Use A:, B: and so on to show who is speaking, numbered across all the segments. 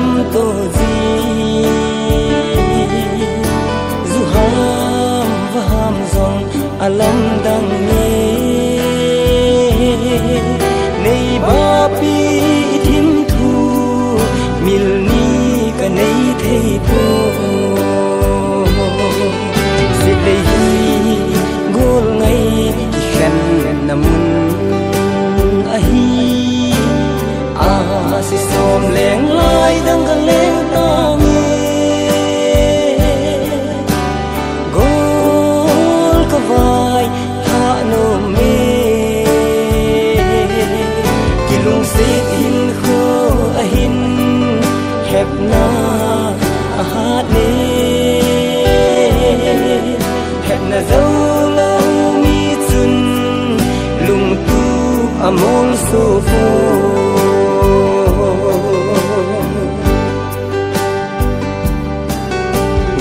A: lâm tô gì dù ham và ham dòng lâm đằng nghe nay ba pi thím thu mil ni cả nay thấy po dịch đây gol ngay khen nằm ahi si som leng lai dang ga leng ta nge gol ka vai ha no me kilung sit hin kho a hin hep na a hat ne hep na zo lo mi chun lung tu amol so fo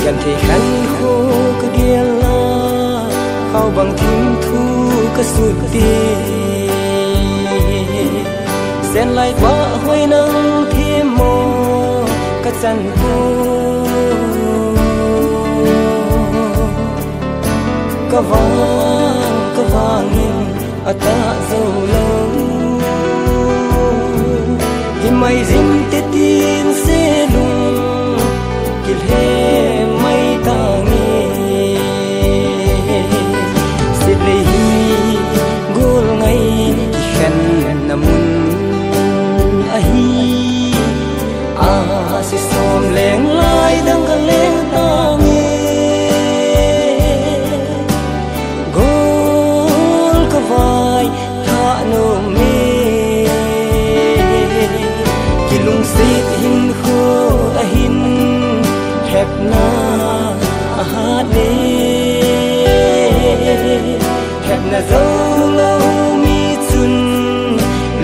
A: กันที่ขันโคก็เดียลาเข้าบังทิ้งทูก็สุดดีเส้นลายว่าห้อยนังที่โมก็จันโคก็วางอัตตาเจ้าลงหิไม่ริมติดินเสลุงกิเลไม่ต่างเงี้สิเลหีกูลไงขันน้ำมุนอาฮีสิสอมแรงลายดังกันแรงต่างเงี้กูลก็วายท่าโนเมกิลุงสิหินโคอาหินแฮบนาอาหารเล่แฮบนาโซโลมีจุน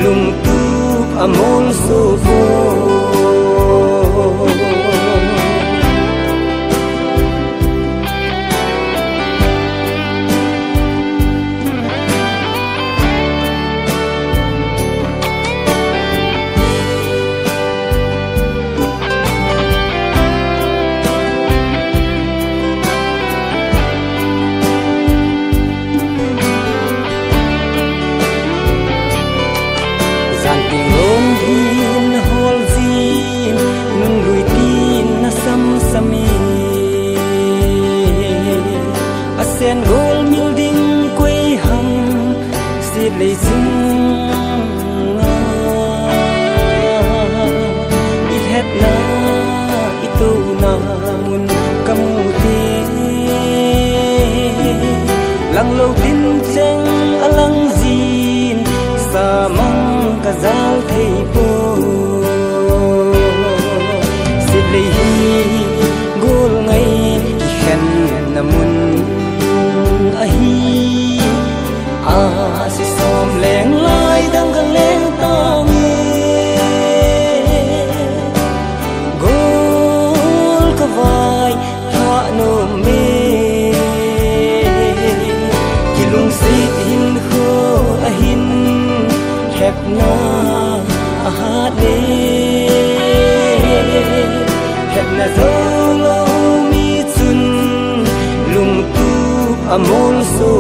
A: ลุงตูอมลโซโฟsen gol mil ding quay hằng xịt lấy dung ít hết na ít tu na mun kamu te lang lâu tin chăng alang zin sa mang ka zal thei po xịt lấy gol ngay khen namun ahi si som leng lai dang ga leng ta nge gol ka vai ha no me kilung sit hin kho a hin hep na a ha de hep na zo lo mi chun lung tu amol so